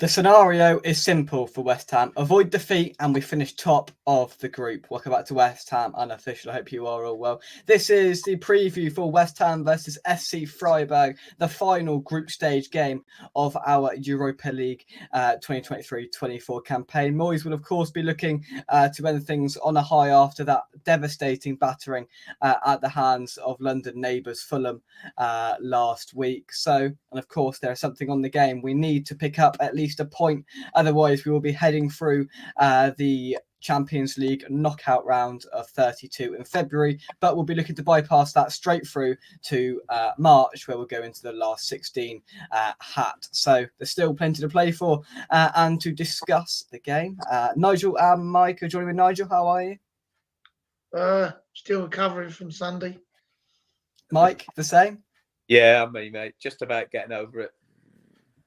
The scenario is simple for West Ham. Avoid defeat and we finish top of the group. Welcome back to West Ham Unofficial. I hope you are all well. This is the preview for West Ham versus SC Freiburg, the final group stage game of our Europa League 2023-24 campaign. Moyes will, of course, be looking to end things on a high after that devastating battering at the hands of London neighbours Fulham last week. So, and of course, there is something on the game. We need to pick up at least a point. Otherwise, we will be heading through the Champions League knockout round of 32 in February, but we'll be looking to bypass that straight through to March, where we'll go into the last 16 hat. So there's still plenty to play for and to discuss the game. Nigel and Mike are joining me. Nigel, how are you? Still recovering from Sunday. Mike, the same? Yeah, me, mate. Just about getting over it.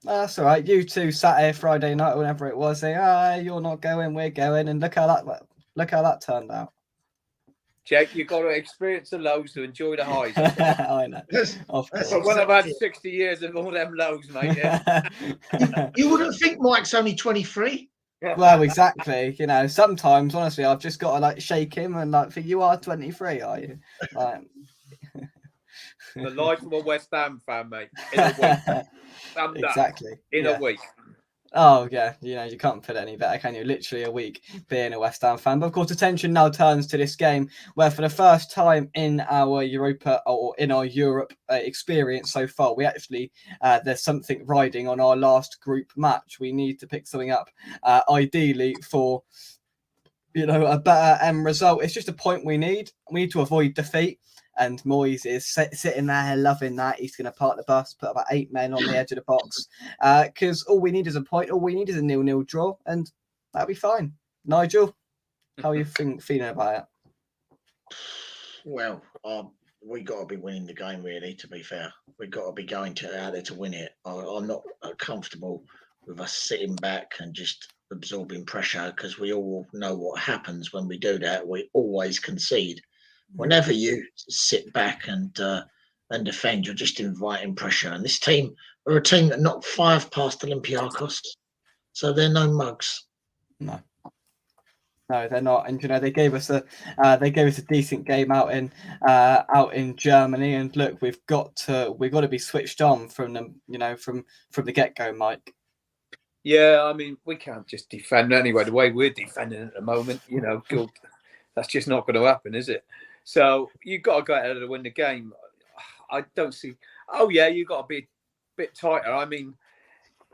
That's all right. You two Saturday, Friday night, whenever it was, saying, you're not going, we're going, and look how that turned out. Jake, you've got to experience the lows to enjoy the highs. I know. But when I've had 60 years of all them lows, mate. Yeah. You wouldn't think Mike's only 23. Well, exactly. You know, sometimes, honestly, I've just got to shake him and think, you are 23, are you? The life of a West Ham fan, mate. In a week. Exactly. In a week. Oh, yeah. You can't put it any better, can you? Literally a week being a West Ham fan. But, of course, attention now turns to this game where for the first time in our Europa or in our Europe experience so far, we actually, there's something riding on our last group match. We need to pick something up, ideally for, a better end result. It's just a point we need. We need to avoid defeat. And Moyes is sitting there loving that. He's going to park the bus, put about 8 men on the edge of the box. Because all we need is a point. All we need is a 0-0 draw. And that'll be fine. Nigel, how are you feeling about it? Well, we got to be winning the game, really, to be fair. We got to be going out there to win it. I'm not comfortable with us sitting back and just absorbing pressure because we all know what happens when we do that. We always concede. Whenever you sit back and defend, you're just inviting pressure. And this team are a team that knocked 5 past Olympiacos, so they're no mugs. No, they're not. And they gave us a decent game out in Germany. And look, we've got to be switched on from them, from the get go, Mike. Yeah, I mean, we can't just defend anyway. The way we're defending at the moment, that's just not going to happen, is it? So you've got to go out there to win the game. I don't see. Oh yeah, you've got to be a bit tighter. I mean,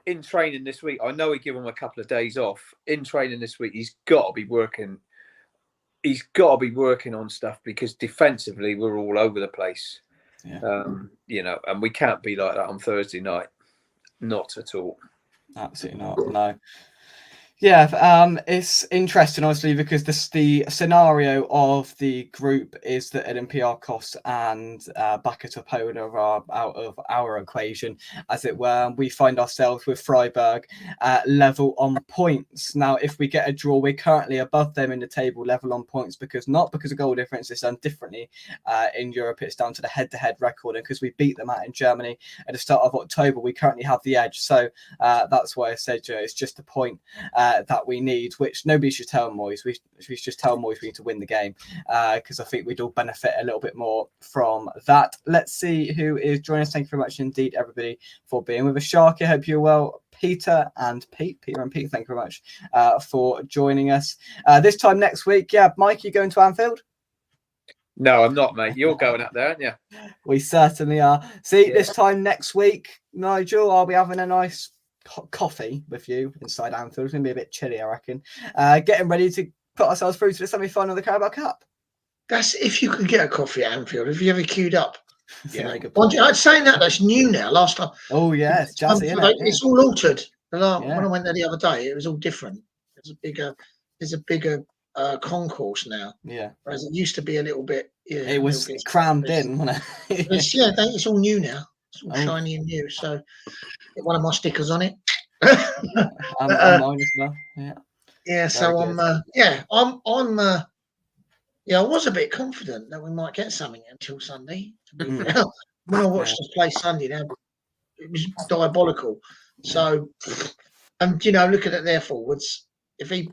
in training this week, I know we give him a couple of days off. In training this week, he's got to be working. He's got to be working on stuff because defensively we're all over the place. Yeah. And we can't be like that on Thursday night. Not at all. Absolutely not. No. Yeah, it's interesting, honestly, because the scenario of the group is that Olympiacos and Bakatopona are out of our equation, as it were. We find ourselves with Freiburg level on points. Now, if we get a draw, we're currently above them in the table, level on points, not because of goal difference. It's done differently in Europe. It's down to the head-to-head record, and because we beat them out in Germany at the start of October, we currently have the edge. So that's why I said it's just a point that we need, which nobody should tell Moyes. We should just tell Moyes we need to win the game because I think we'd all benefit a little bit more from that. Let's see who is joining us. Thank you very much indeed, everybody, for being with us. Sharky, I hope you're well. Peter and Pete, thank you very much for joining us. This time next week, Mike, you going to Anfield? No, I'm not, mate. You're going up there, aren't you? We certainly are. See, this time next week, Nigel, I'll be having a nice coffee with you inside Anfield. It's going to be a bit chilly, I reckon. Getting ready to put ourselves through to the semi-final of the Carabao Cup. That's if you can get a coffee at Anfield. Have you ever queued up? Yeah, I'm saying that's new now. Last time. Oh yeah, it's jazzy, isn't it? It's all altered. When I went there the other day, it was all different. There's a bigger concourse now. Yeah. Whereas it used to be a little bit. Yeah, it was crammed in, wasn't it? It's all new now. It's all shiny and new. So get one of my stickers on it. I'm mine as well. Yeah. Yeah. So I was a bit confident that we might get something until Sunday. When I watched us play Sunday, it was diabolical. So And looking at their forwards, if he,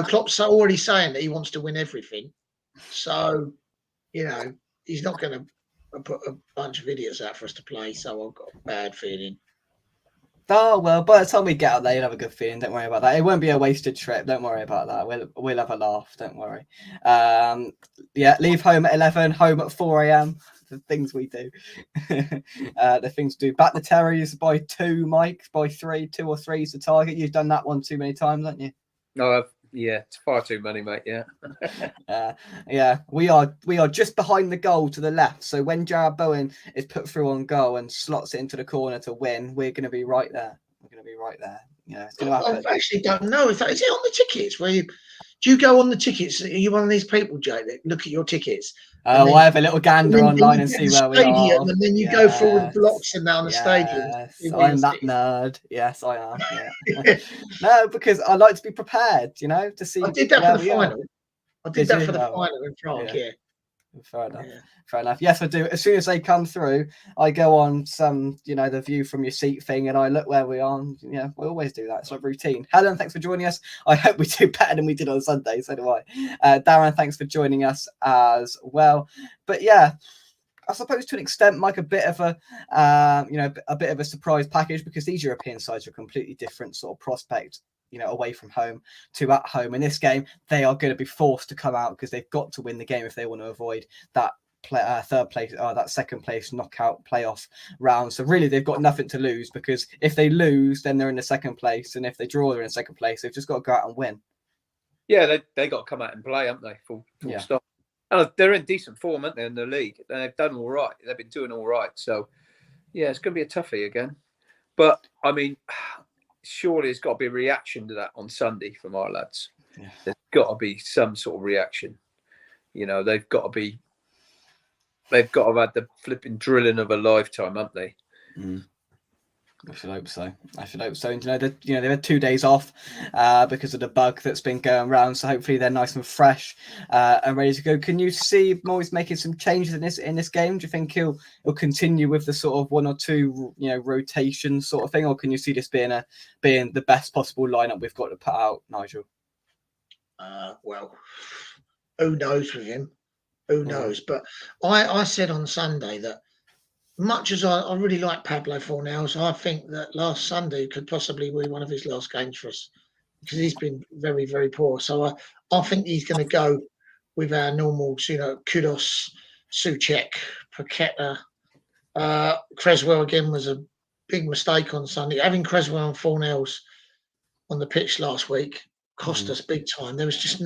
Klopp's already saying that he wants to win everything, so he's not going to put a bunch of idiots out for us to play. So I've got a bad feeling. Oh well, by the time we get out there, you'll have a good feeling. Don't worry about that. It won't be a wasted trip. Don't worry about that. We'll have a laugh. Don't worry. Leave home at 11, home at 4 a.m. The things we do. The things to do. Back the Terriers by 2, Mike. By 3, 2 or 3 is the target. You've done that one too many times, haven't you? No, yeah, it's far too many, mate. Yeah. We are just behind the goal to the left. So when Jared Bowen is put through on goal and slots it into the corner to win, we're going to be right there. We're going to be right there. It's going to happen. I actually don't know. Is it on the tickets? Do you go on the tickets? Are you one of these people, Jake, that look at your tickets? I have a little gander online and see where we are. And then you go through all the blocks and down the stadium. I'm that nerd. Yes, I am. Yeah. No, because I like to be prepared, to see. I did that for the final. I did that for the final in Prague, yeah. Fair enough. Yes, I do. As soon as they come through, I go on some, the view from your seat thing, and I look where we are. We always do that. It's like routine. Helen, thanks for joining us. I hope we do better than we did on Sunday. So do I. Darren, thanks for joining us as well. But yeah, I suppose to an extent, Mike, a bit of a surprise package, because these European sides are a completely different sort of prospect. Away from home to at home. In this game, they are going to be forced to come out because they've got to win the game if they want to avoid that third place or that second place knockout playoff round. So really, they've got nothing to lose, because if they lose, then they're in the second place, and if they draw, they're in second place. They've just got to go out and win. Yeah, they got to come out and play, haven't they? Full stop. And they're in decent form, aren't they, in the league? They've done all right. They've been doing all right. So yeah, it's going to be a toughie again. But I mean, surely there's got to be a reaction to that on Sunday from our lads. Yeah. There's got to be some sort of reaction. They've got to have had the flipping drilling of a lifetime, haven't they? Mm. I should hope so. And, they've had 2 days off because of the bug that's been going around. So hopefully they're nice and fresh and ready to go. Can you see Moyes making some changes in this game? Do you think he'll continue with the sort of 1 or 2 rotation sort of thing, or can you see this being the best possible lineup we've got to put out, Nigel? Well, who knows with him? Who knows? But I said on Sunday that, much as I really like Pablo Fornals, I think that last Sunday could possibly be one of his last games for us, because he's been very, very poor. So I think he's going to go with our normal, Kudos, Souček, Paqueta. Creswell again was a big mistake on Sunday. Having Creswell and Fornals on the pitch last week cost us big time. There was just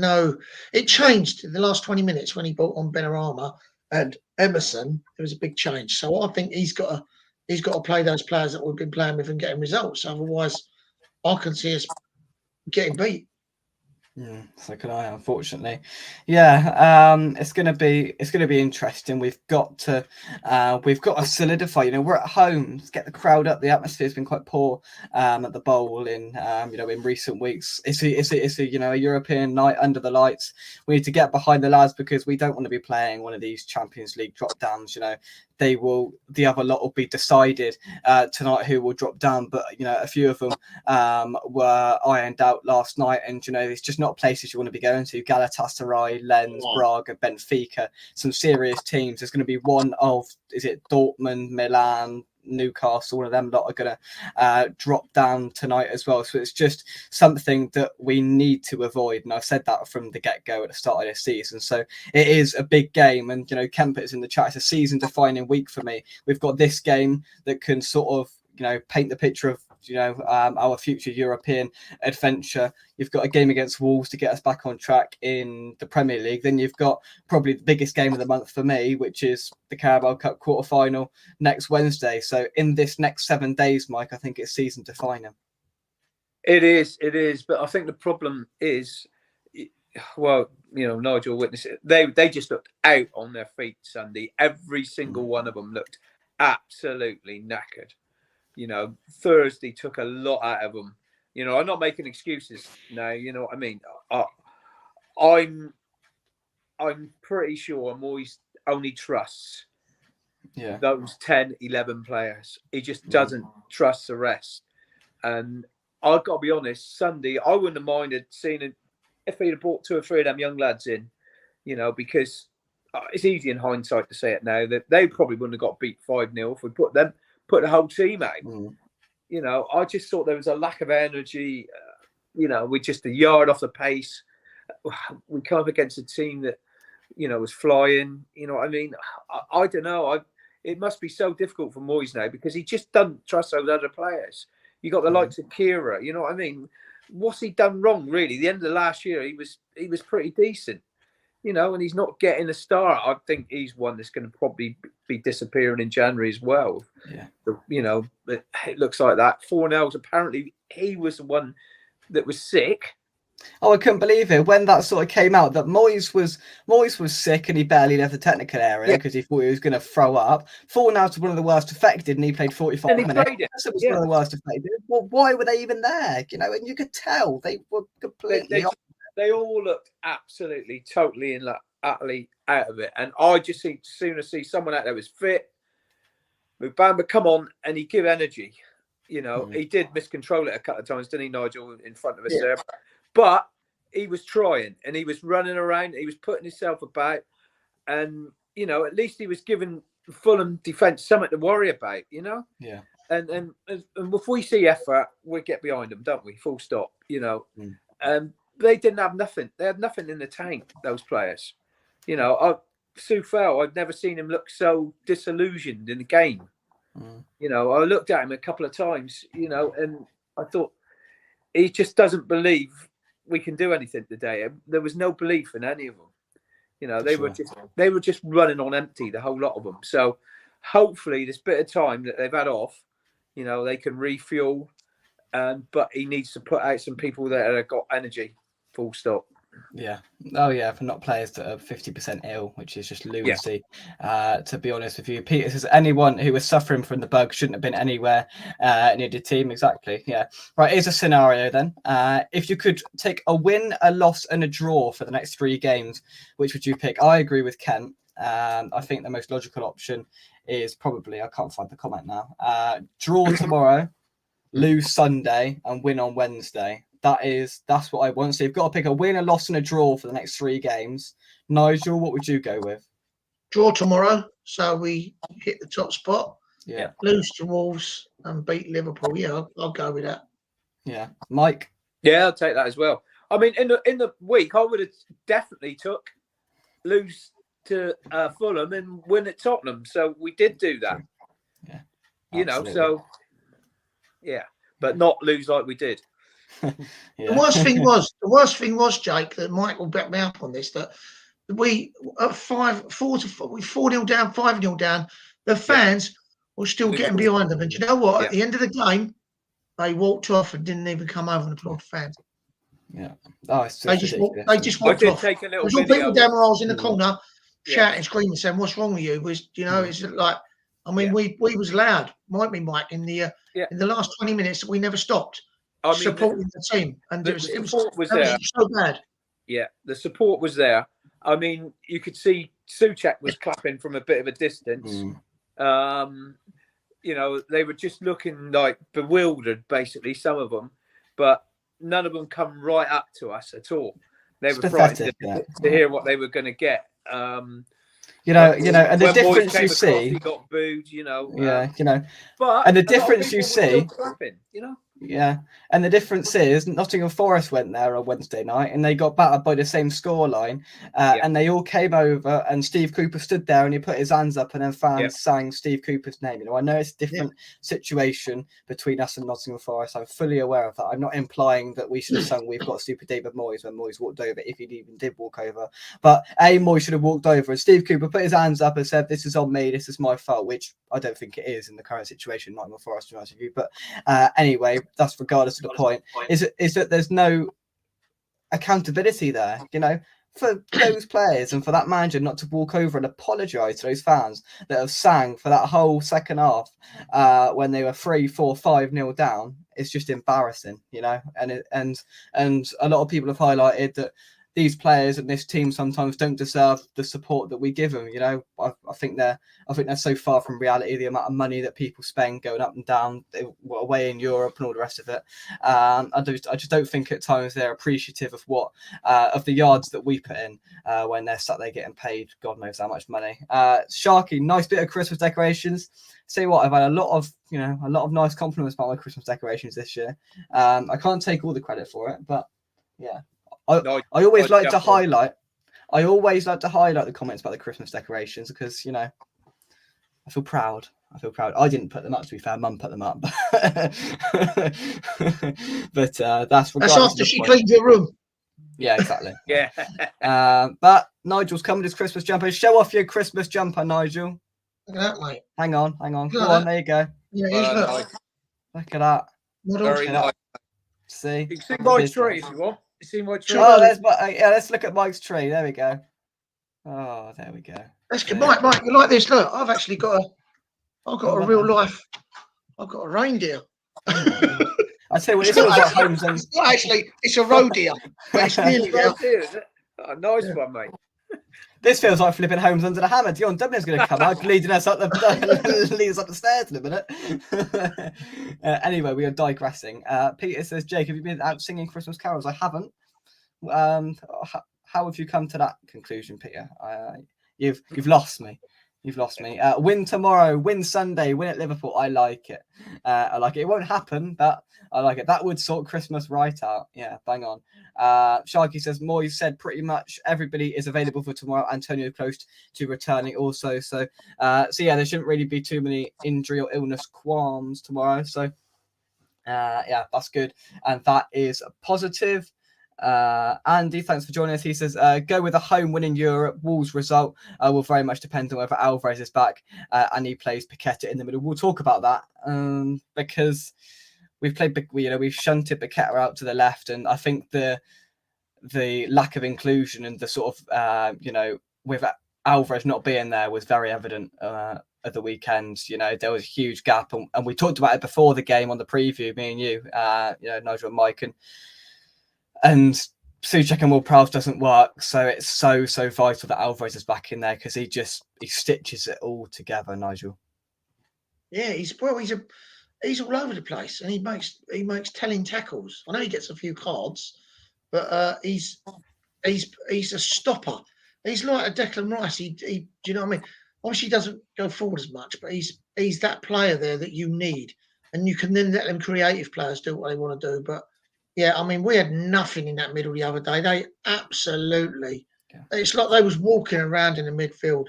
it changed in the last 20 minutes when he brought on Benrahma and Emerson. There was a big change. So I think he's got to play those players that we've been playing with and getting results. Otherwise, I can see us getting beat. Yeah, so can I, unfortunately. Yeah, it's gonna be interesting. We've got to solidify. We're at home. Let's get the crowd up. The atmosphere's been quite poor at the Bowl in recent weeks. It's a European night under the lights. We need to get behind the lads, because we don't want to be playing one of these Champions League drop downs. The other lot will be decided tonight who will drop down, but a few of them were ironed out last night, and it's just not places you want to be going to. Galatasaray, Lens, Braga, Benfica, some serious teams. There's going to be one of, is it Dortmund, Milan, Newcastle, all of them lot are going to drop down tonight as well. So it's just something that we need to avoid. And I've said that from the get-go at the start of this season. So it is a big game. And, Kemper is in the chat. It's a season-defining week for me. We've got this game that can sort of, paint the picture of, our future European adventure. You've got a game against Wolves to get us back on track in the Premier League. Then you've got probably the biggest game of the month for me, which is the Carabao Cup quarterfinal next Wednesday. So in this next 7 days, Mike, I think it's season defining. It is. But I think the problem is, Nigel witnessed it. They just looked out on their feet Sunday. Every single one of them looked absolutely knackered. Thursday took a lot out of them. I'm not making excuses now. You know what I mean? I'm pretty sure Moyes only trusts those 10, 11 players. He just doesn't trust the rest. And I've got to be honest, Sunday, I wouldn't have minded seeing it if he'd have brought 2 or 3 of them young lads in, because it's easy in hindsight to say it now that they probably wouldn't have got beat 5-0 if we put the whole team out. I just thought there was a lack of energy. We're just a yard off the pace. We come up against a team that, was flying. You know what I mean? I don't know. It must be so difficult for Moyes now because he just doesn't trust those other players. You got the likes of Kira. You know what I mean? What's he done wrong, really? The end of last year, he was pretty decent. And he's not getting a start. I think he's one that's going to probably be disappearing in January as well. Yeah. It looks like that. Fornells, apparently he was the one that was sick. Oh, I couldn't believe it when that sort of came out that Moyes was sick and he barely left the technical area because he thought he was going to throw up. Fornells was one of the worst affected and he played 45 minutes. It was one of the worst affected. Well, why were they even there? And you could tell they were completely. They all looked absolutely, totally, and utterly out of it. And I just sooner see someone out there was fit. Mubamba come on and he give energy. He did miscontrol it a couple of times, didn't he, Nigel, in front of us there? But he was trying and he was running around. He was putting himself about. And, at least he was giving Fulham defence something to worry about, Yeah. And if we see effort, we get behind them, don't we? Full stop, They didn't have nothing. They had nothing in the tank, those players. Soufal, I've never seen him look so disillusioned in the game. I looked at him a couple of times, and I thought he just doesn't believe we can do anything today. There was no belief in any of them. They were just running on empty, the whole lot of them. So hopefully this bit of time that they've had off, they can refuel. But he needs to put out some people that have got energy. Full stop. Yeah. Oh, yeah. For not players that are 50% ill, which is just lunacy. To be honest with you, Peter says anyone who was suffering from the bug shouldn't have been anywhere near the team. Exactly. Yeah. Right. Here's a scenario then. If you could take a win, a loss, and a draw for the next 3 games, which would you pick? I agree with Kent. I think the most logical option is probably, I can't find the comment now. Draw tomorrow, lose Sunday, and win on Wednesday. That's what I want. So you've got to pick a win, a loss, and a draw for the next 3 games. Nigel, what would you go with? Draw tomorrow, so we hit the top spot. Yeah. Lose to Wolves and beat Liverpool. Yeah, I'll go with that. Yeah. Mike? Yeah, I'll take that as well. I mean, in the week, I would have definitely took lose to Fulham and win at Tottenham. So we did do that. Yeah. But not lose like we did. Yeah. The worst thing was, Jake, that Mike will back me up on this, that we at 4-0 down, 5-0 down, the fans were still getting behind them. And you know what? At the end of the game, they walked off and didn't even come over and applaud the fans. Yeah. Oh, they just walked off. Take a little There's all people down where I was in the Mm. corner shouting, screaming, saying, "What's wrong with you?" It's like, I mean, we was loud, Mike in the last 20 minutes that we never stopped. Supporting the team, and it was there. So bad. Yeah, the support was there. I mean, you could see Souček was clapping from a bit of a distance. They were just looking like bewildered, basically, some of them, but none of them come right up to us at all. They were frightened to hear what they were going to get. And the difference you see, he got booed. But and the difference you see, clapping, Yeah, and the difference is Nottingham Forest went there on Wednesday night and they got battered by the same scoreline, and they all came over and Steve Cooper stood there and he put his hands up and then fans sang Steve Cooper's name. I know it's a different situation between us and Nottingham Forest. I'm fully aware of that. I'm not implying that we should have sung "We've Got Super David Moyes" when Moyes walked over, if he even did walk over. But Moyes should have walked over and Steve Cooper put his hands up and said, "This is on me. This is my fault," which I don't think it is in the current situation, Nottingham Forest, to be honest with you. But anyway, that's regardless of the point. Is that there's no accountability there, for those players and for that manager not to walk over and apologise to those fans that have sang for that whole second half when they were 3-4-5-0 down. It's just embarrassing, and a lot of people have highlighted that these players and this team sometimes don't deserve the support that we give them. You know, I think they're so far from reality. The amount of money that people spend going up and down away in Europe and all the rest of it. I just don't think at times they're appreciative of what of the yards that we put in when they're sat there getting paid God knows how much money. Sharky, nice bit of Christmas decorations. Say what, I've had a lot of nice compliments about my Christmas decorations this year. I can't take all the credit for it, but yeah, I always like to highlight. I always like to highlight the comments about the Christmas decorations because, you know, I feel proud. I didn't put them up, to be fair. Mum put them up, but that's after she cleaned your room. Yeah, exactly. Yeah. But Nigel's coming his Christmas jumper. Show off your Christmas jumper, Nigel. Look at that, mate. Hang on. Go on, there you go. Yeah, look at that. Very nice. See? You can see my tree if you want. You see my tree? Oh, let's look at Mike's tree. There we go. Oh, there we go. That's good. Mike, you like this? Look, I've actually got a real life. I've got a reindeer. I tell you what, this feels like Homes and... It's not actually, it's a roe deer. But it's nearly there. Oh, nice one, mate. This feels like flipping Homes under the hammer. Dion Dublin's going to come out, leading us up the stairs in a minute. Anyway, we are digressing. Peter says, Jake, have you been out singing Christmas carols? I haven't. How have you come to that conclusion, Peter? You've lost me. You've lost me. Win tomorrow, win Sunday, win at Liverpool. I like it. I like it. It won't happen, but I like it. That would sort Christmas right out. Yeah, bang on. Sharky says, Moyes said pretty much everybody is available for tomorrow. Antonio close to returning also. So yeah, there shouldn't really be too many injury or illness qualms tomorrow. So yeah, that's good. And that is positive. Andy, thanks for joining us. He says, go with a home win in Europe. Wolves result will very much depend on whether Alvarez is back and he plays Paqueta in the middle. We'll talk about that because we've shunted Paqueta out to the left, and I think the lack of inclusion and the sort of with Alvarez not being there was very evident at the weekend. You know, there was a huge gap, and we talked about it before the game on the preview, me and you, Nigel and Mike, and Souček and Ward-Prowse doesn't work, so it's so vital that Alvarez is back in there because he stitches it all together. Nigel, yeah, he's all over the place, and he makes telling tackles. I know he gets a few cards, but he's a stopper. He's like a Declan Rice. He do you know what I mean? Obviously, he doesn't go forward as much, but he's that player there that you need, and you can then let them creative players do what they want to do, but. Yeah, I mean, we had nothing in that middle the other day. They absolutely, it's like they was walking around in the midfield.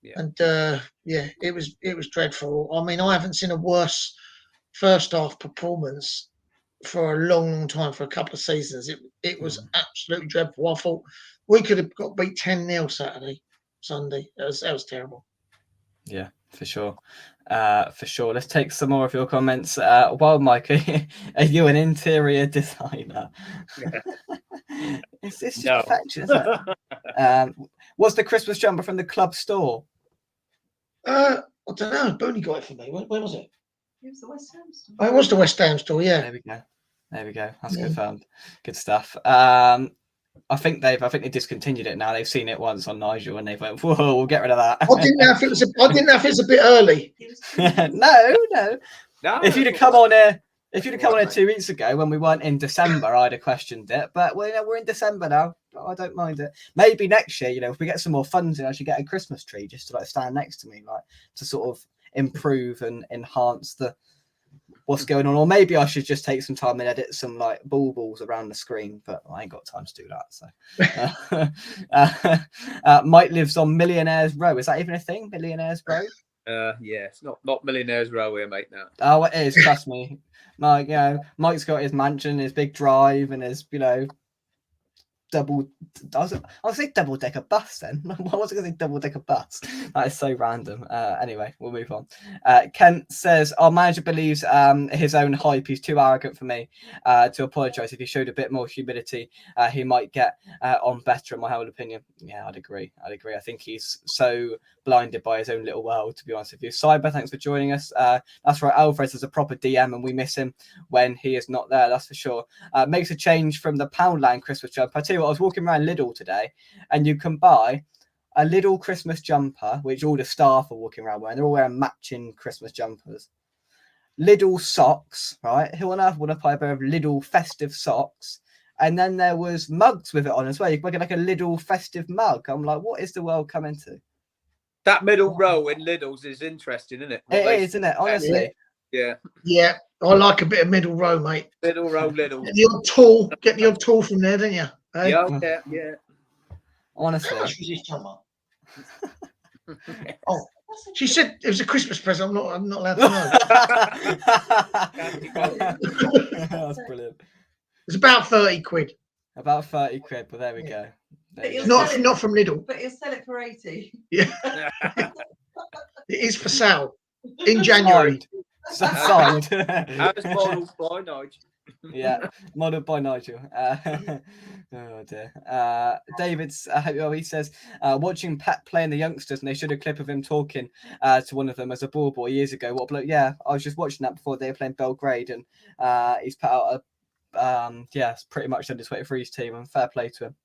Yeah. And it was dreadful. I mean, I haven't seen a worse first half performance for a long time, for a couple of seasons. It was absolutely dreadful. I thought we could have got beat 10-0 Sunday. That was terrible. Yeah, for sure. Let's take some more of your comments. Well, Mike, are you an interior designer? It's just perfection, isn't it? What's the Christmas jumper from the club store? I don't know. Booney got it for me. Where was it? It was the West Ham store. Oh, it was the West Ham store, yeah. There we go. That's confirmed. Good stuff. I think they discontinued it now. They've seen it once on Nigel and they went, "Whoa, we'll get rid of that." I didn't know if it was a bit early. No. If you'd have come on here 2 weeks ago when we weren't in December, I'd have questioned it. But we're in December now. I don't mind it. Maybe next year, if we get some more funds in, I should get a Christmas tree just to stand next to me, to sort of improve and enhance what's going on. Or maybe I should just take some time and edit some baubles around the screen, but I ain't got time to do that. So Mike lives on Millionaires Row. Is that even a thing? Millionaires Row? Yeah, it's not Millionaires Row here, mate, now. Oh, it is, trust me. Mike, Mike's got his mansion, his big drive, and his, I was say double-decker bus then. I wasn't going to say double-decker bus. That is so random. Anyway, we'll move on. Kent says, our manager believes his own hype. He's too arrogant for me to apologise. If he showed a bit more humility, he might get on better, in my humble opinion. Yeah, I'd agree. I think he's so blinded by his own little world, to be honest with you. Cyber, thanks for joining us. That's right, Alvarez is a proper DM and we miss him when he is not there, that's for sure. Makes a change from the Poundland Christmas jump. I tell you what? I was walking around Lidl today, and you can buy a Lidl Christmas jumper, which all the staff are walking around wearing. They're all wearing matching Christmas jumpers. Lidl socks, right? Who on earth would buy a pair of Lidl festive socks? And then there was mugs with it on as well. You can get like a Lidl festive mug. I'm like, what is the world coming to? That middle row in Lidl's is interesting, isn't it? It is, isn't it? Honestly. Yeah. Yeah, I like a bit of middle row, mate. Middle row Lidl. Get the odd tool from there, don't you? Hey? Yeah. Honestly. How much was this jumper? Oh, she said it was a Christmas present. I'm not allowed to know. That's brilliant. It's about 30 quid. About 30 quid, but there we go. Not from Lidl. But you'll sell it for 80. Yeah. It is for sale in January. Signed. As modelled by Nigel. Yeah, modelled by Nigel. Oh dear. David's he says, watching Pep playing the youngsters, and they showed a clip of him talking to one of them as a ball boy years ago. What bloke? Yeah, I was just watching that before they were playing Belgrade, and he's put out a it's pretty much under 23's team, and fair play to him.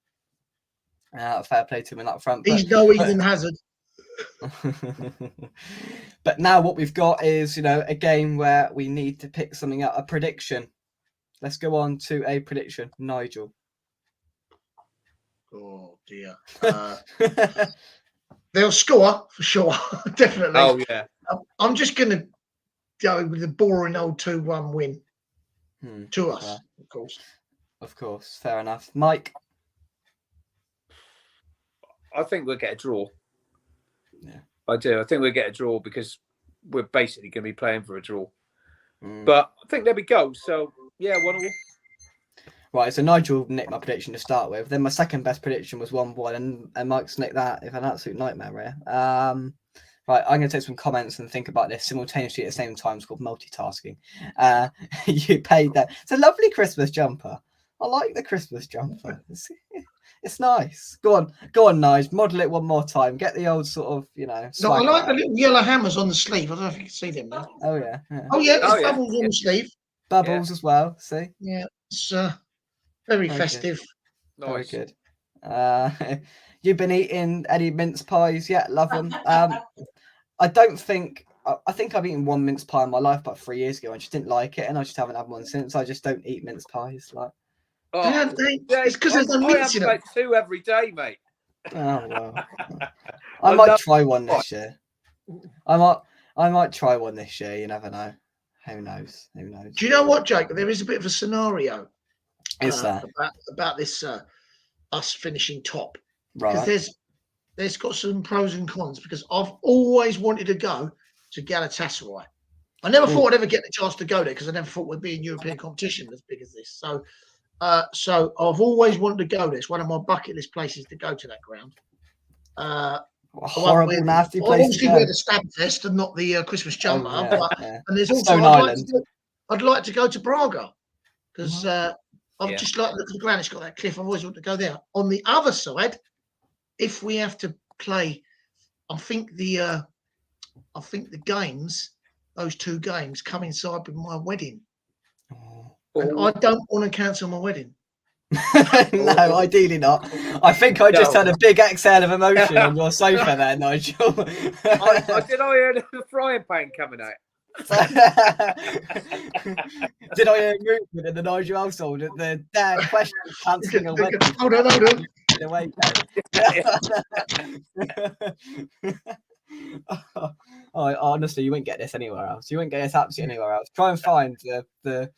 Fair play to him in that front. He's no Eden Hazard. But now what we've got is, a game where we need to pick something out, a prediction. Let's go on to a prediction. Nigel. Oh dear. They'll score for sure. Definitely. Oh yeah. I'm just gonna go with the boring old 2-1 win. To us, of course. Of course, fair enough. Mike. I think we'll get a draw. Yeah. I do. I think we'll get a draw because we're basically going to be playing for a draw. But I think there'll be goals. So, yeah, 1-1. Right, so Nigel nicked my prediction to start with. Then my second best prediction was 1-1, and Mike's nicked that. It's an absolute nightmare, right? Right, I'm going to take some comments and think about this simultaneously at the same time. It's called multitasking. You paid that. It's a lovely Christmas jumper. I like the Christmas jumper. It's nice. Go on, Nige. Model it one more time. Get the old sort of, No, I like the little yellow hammers on the sleeve. I don't know if you can see them now. Oh yeah. There's bubbles on the sleeve. Bubbles as well. See. Yeah, it's very festive. Good. Nice. Very good. You've been eating any mince pies yet? Love them. I don't think. I think I've eaten one mince pie in my life about 3 years ago, and just didn't like it, and I just haven't had one since. I just don't eat mince pies. Like. It's because there's no mince in it. I have 2 every day, mate. Oh well. I might try one this year. I might try one this year. You never know. Who knows? Do you know what, Jake? There is a bit of a scenario. Is that about this us finishing top? Right. Because there's got some pros and cons. Because I've always wanted to go to Galatasaray. I never thought I'd ever get the chance to go there because I never thought we'd be in European competition as big as this. So I've always wanted to go there. It's one of my bucket list places to go to that ground. Horrible, nasty place. Obviously, wear the stab vest and not the Christmas jumper. And there's also Stone Island. I'd like to go to Braga because I've just like look at the ground. It's got that cliff. I've always wanted to go there. On the other side, if we have to play, I think the games, those 2 games, coincide with my wedding. And I don't want to cancel my wedding. No, ideally not. I think I just had a big exhale of emotion on your sofa there, Nigel. Did I hear the frying pan coming out? Did I hear movement in the Nigel household? The dad question cancelling a wedding. Hold on. Honestly, you won't get this anywhere else. You won't get this absolutely anywhere else. Try and find the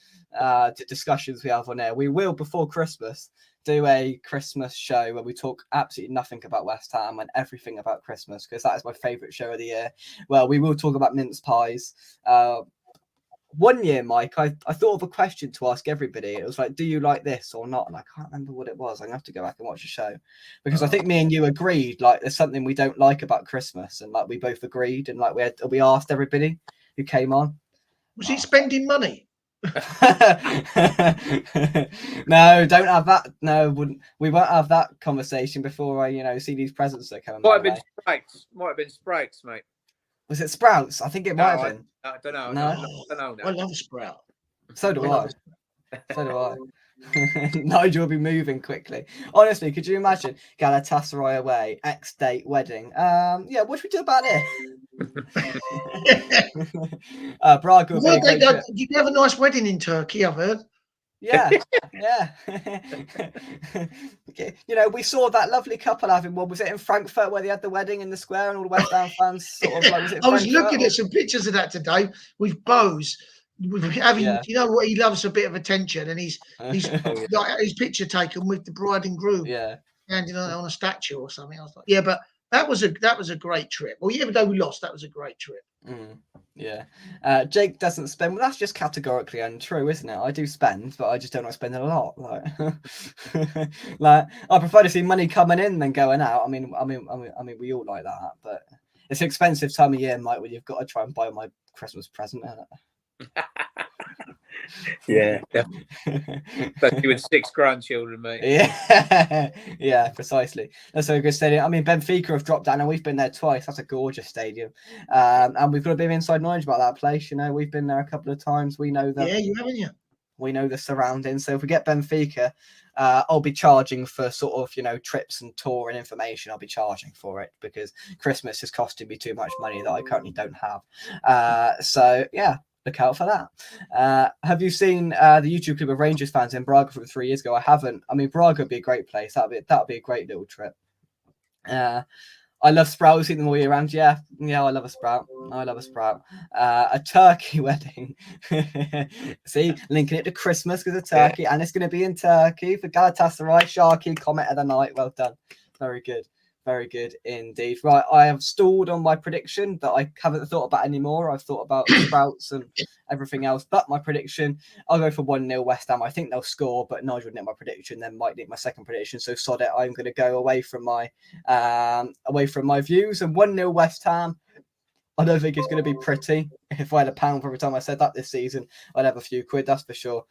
discussions we have on air. We will, before Christmas, do a Christmas show where we talk absolutely nothing about West Ham and everything about Christmas, because that is my favourite show of the year. Well, we will talk about mince pies. One year, Mike, I thought of a question to ask everybody. It was like, do you like this or not? And I can't remember what it was. I'm going to have to go back and watch the show, because I think me and you agreed, like, there's something we don't like about Christmas. And like, we both agreed. And like, we asked everybody who came on. Was he spending money? No, don't have that. No, we won't have that conversation before I, see these presents that come. Might have been Sprouts. Might have been Sprouts, mate. Was it Sprouts? I think it might have been. I don't know. No. I don't know. I love Sprout. So do I. So do I. Nigel will be moving quickly. Honestly, could you imagine Galatasaray away, X-date wedding? Yeah, what should we do about it? Braga would be a great trip. Did you have a nice wedding in Turkey? I've heard. Yeah, yeah. You know, we saw that lovely couple having one. Was it in Frankfurt where they had the wedding in the square and all the West Ham fans sort of like? Was it? I was looking at some pictures of that today with Bose. With having, you know what, he loves a bit of attention, and he's like his picture taken with the bride and groom, standing on a statue or something. I was like, yeah, but that was a great trip. Well, even though we lost, that was a great trip. Yeah. Jake doesn't spend. Well, that's just categorically untrue, isn't it? I do spend, but I just don't like spending a lot. Like I prefer to see money coming in than going out. I mean, we all like that, but it's an expensive time of year, Mike, when you've got to try and buy my Christmas present. Yeah, especially with 6 grandchildren, mate. Yeah, precisely. That's a good stadium. I mean, Benfica have dropped down, and we've been there twice. That's a gorgeous stadium, and we've got a bit of inside knowledge about that place. You know, we've been there a couple of times. We know that. Yeah, you haven't you? We know the surroundings. So if we get Benfica, I'll be charging for sort of, you know, trips and tour and information. I'll be charging for it because Christmas is costing me too much money that I currently don't have. So yeah. Look out for that. Have you seen the YouTube clip of Rangers fans in Braga from 3 years ago? I haven't. I mean, Braga would be a great place. That'd be a great little trip. I love sprouts. Eat them all year round. Yeah, I love a sprout. A turkey wedding. See, linking it to Christmas because of turkey, and it's going to be in Turkey for Galatasaray. Sharky comment of the night. Well done. Very good. Very good indeed. Right, I have stalled on my prediction that I haven't thought about anymore. I've thought about sprouts and everything else, but my prediction, I'll go for 1-0 West Ham. I think they'll score, but Nigel would nick my prediction, then might nick my second prediction. So sod it, I'm going to go away from my views, and 1-0 West Ham. I don't think it's going to be pretty. If I had £1 for every time I said that this season, I'd have a few quid, that's for sure.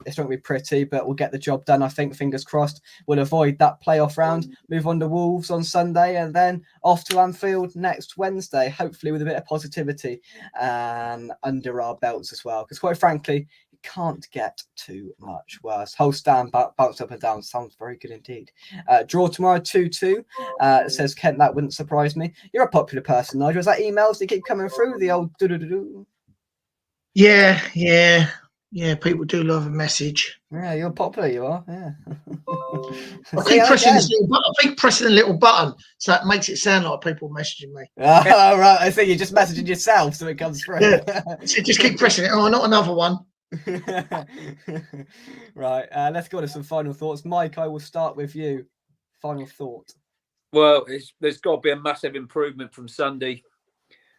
It's not going to be pretty, but we'll get the job done, I think. Fingers crossed. We'll avoid that playoff round, move on to Wolves on Sunday, and then off to Anfield next Wednesday, hopefully with a bit of positivity under our belts as well. Because quite frankly, it can't get too much worse. Whole stand bounce up and down. Sounds very good indeed. Draw tomorrow 2-2. Says Kent, that wouldn't surprise me. You're a popular person, Nigel. Is that emails that keep coming through? The old do-do-do-do? Yeah, people do love a message. Yeah, you're popular, you are. Yeah. I keep pressing the little button, so it makes it sound like people messaging me. Oh, right. I think you're just messaging yourself, so it comes through. Yeah. So just keep pressing it. Oh, not another one. Right. Let's go to some final thoughts. Mike, I will start with you. Final thought. Well, there's got to be a massive improvement from Sunday.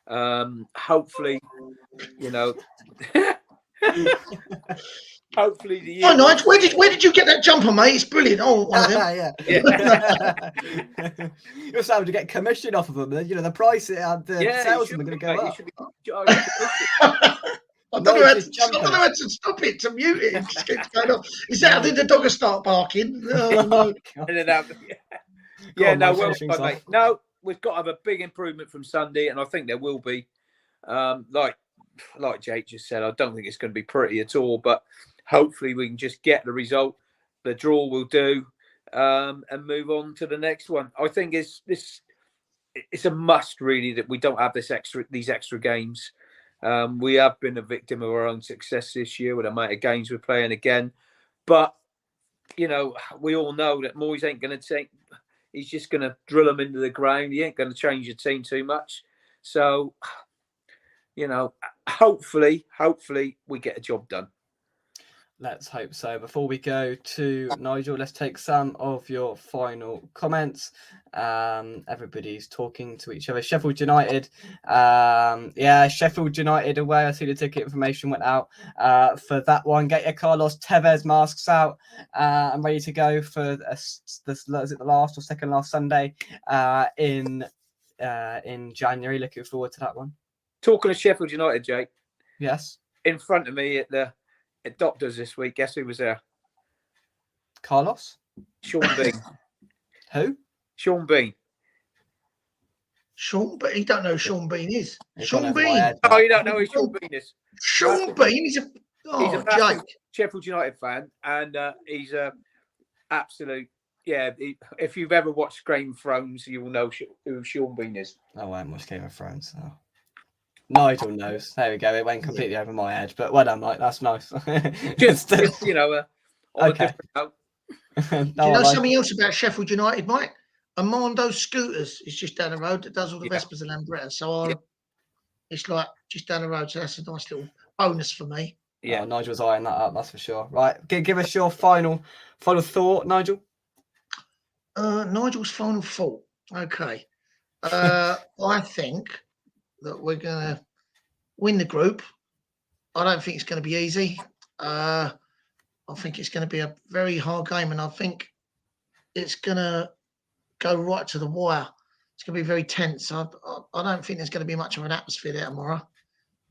Hopefully, you know. Hopefully the year. Oh, Nigel, where did you get that jumper, mate? It's brilliant. Oh, one of them. Yeah. You're starting to get commission off of them. You know the price, the salesmen are going to go up. I don't know how to stop it, to mute it. It just keeps going off. Is that the dog will start barking? Oh, no. Mate. No, we've got to have a big improvement from Sunday, and I think there will be. Like Jake just said, I don't think it's going to be pretty at all, but hopefully we can just get the result. The draw will do, and move on to the next one. I think it's a must really that we don't have these extra games. We have been a victim of our own success this year with the amount of games we're playing again. But you know, we all know that Moyes ain't going to take. He's just going to drill them into the ground. He ain't going to change the team too much. So, you know, hopefully we get a job done. Let's hope so. Before we go to Nigel, let's take some of your final comments. Everybody's talking to each other. Sheffield United. Sheffield United away. I see the ticket information went out for that one. Get your Carlos Tevez masks out. I'm ready to go for is it the last or second last Sunday in January. Looking forward to that one. Talking of Sheffield United, Jake. Yes. In front of me at Doctors this week, guess who was there? Carlos? Sean Bean. Who? Sean Bean. But you don't know who Sean Bean is. Sean Bean. Oh, you don't know who Sean Bean is? Sean Bean is He's a Oh, massive Jake. Sheffield United fan, and he's a absolute if you've ever watched Game of Thrones, you will know who Sean Bean is. I won't watch Game of Thrones. So. Nigel knows. There we go. It went completely over my head, but well done, Mike. That's nice. Just you know, on Okay. a different note. Do you know something else about Sheffield United, Mike? Armando Scooters is just down the road that does all the Vespers and Lambretta. So it's like just down the road. So that's a nice little bonus for me. Yeah, Nigel's eyeing that up. That's for sure. Right, give us your final thought, Nigel. Nigel's final thought. Okay. I think that we're gonna win the group. I don't think it's going to be easy. I think it's going to be a very hard game, and I think it's going to go right to the wire. It's going to be very tense. I don't think there's going to be much of an atmosphere there tomorrow.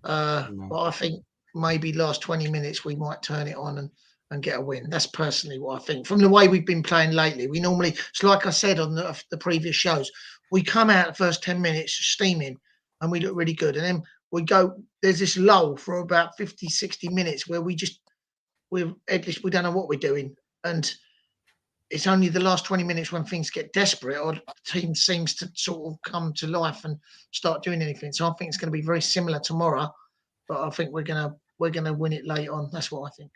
But I think maybe last 20 minutes we might turn it on and get a win. That's personally what I think. From the way we've been playing lately, we normally, it's like I said on the previous shows, we come out the first 10 minutes steaming and we look really good. And then we go, there's this lull for about 50, 60 minutes where we're headless, we don't know what we're doing. And it's only the last 20 minutes when things get desperate or the team seems to sort of come to life and start doing anything. So I think it's going to be very similar tomorrow, but I think we're gonna win it late on. That's what I think.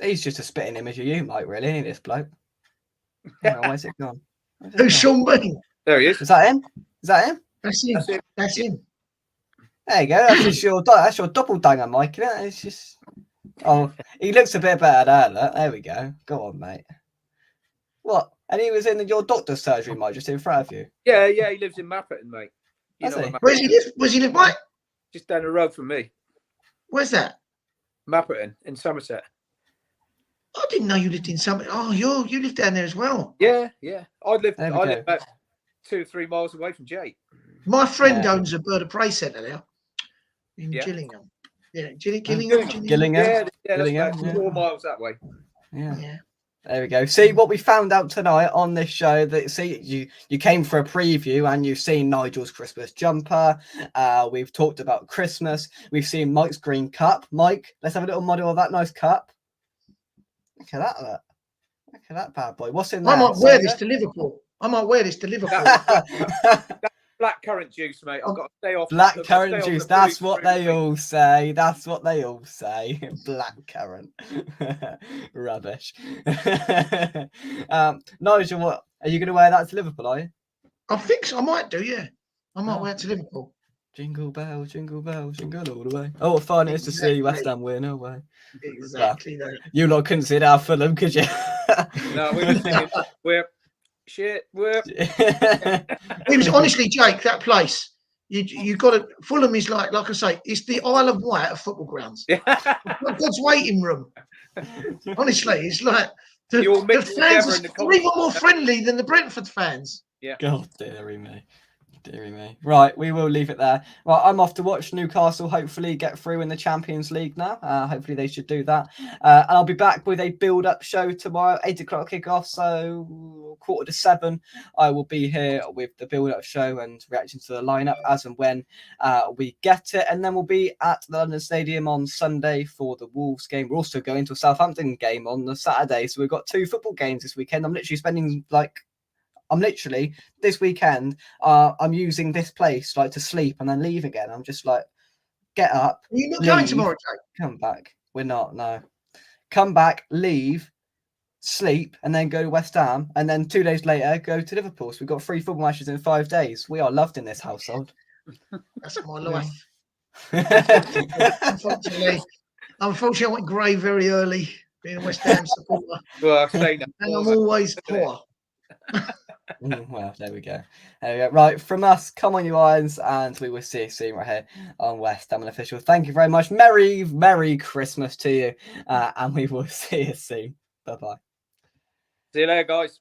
He's just a spitting image of you, Mike, really, ain't this bloke? Where's it gone? Who's Sean Bean? There he is. Is that him? Is that him? That's him. That's him. There you go. That's your doppelganger, Mike. Isn't it? It's just. Oh, he looks a bit better there. Look. There we go. Go on, mate. What? And he was in your doctor's surgery, Mike, just in front of you. Yeah, he lives in Mapperton, mate. You know where Where's he live? Where's he live, Mike? Just down the road from me. Where's that? Mapperton in Somerset. I didn't know you lived in Somerset. Oh, you live down there as well. Yeah. I live about 2 or 3 miles away from Jake. My friend owns a bird of prey centre there in Gillingham. Yeah, Gillingham. Yeah, that's about 4 miles that way. Yeah. There we go. See what we found out tonight on this show. You came for a preview and you've seen Nigel's Christmas jumper. We've talked about Christmas. We've seen Mike's green cup. Mike, let's have a little model of that nice cup. Look at that. Look at that bad boy. What's in there? I might wear this to Liverpool. Black currant juice, mate. I've got to stay off. Black currant juice. That's what they all say. That's what they all say. Black currant. Rubbish. Nigel, what are you going to wear that to Liverpool? Are you? I think so. I might do. Yeah, I might wear it to Liverpool. Jingle bell, jingle all the way. Oh, what fun it is to see West Ham win away. Exactly. Well, you lot couldn't see that Fulham, could you? No, we were singing. We're. It was honestly, Jake, that place. You got to. Fulham is like I say, it's the Isle of Wight of football grounds. God's waiting room. Honestly, it's like the fans are even more friendly than the Brentford fans. Yeah. God, dearie me. Deary me. Right, we will leave it there. Right, I'm off to watch Newcastle hopefully get through in the Champions League now. Hopefully they should do that. And I'll be back with a build-up show tomorrow, 8 o'clock kickoff, so 6:45. I will be here with the build-up show and reaction to the lineup as and when we get it. And then we'll be at the London Stadium on Sunday for the Wolves game. We're also going to a Southampton game on the Saturday. So we've got 2 football games this weekend. I'm literally this weekend, I'm using this place to sleep and then leave again. I'm just like, get up. Are you not going tomorrow, Jake? Come back. We're not, no. Come back, leave, sleep, and then go to West Ham. And then 2 days later, go to Liverpool. So we've got 3 football matches in 5 days. We are loved in this household. That's my life. Unfortunately, I went grey very early, being a West Ham supporter. Well, and I'm always poor. Well, there we go. Right, from us, come on, you irons, and we will see you soon right here on West Ham Official. Thank you very much. Merry Christmas to you, and we will see you soon. Bye-bye. See you later, guys.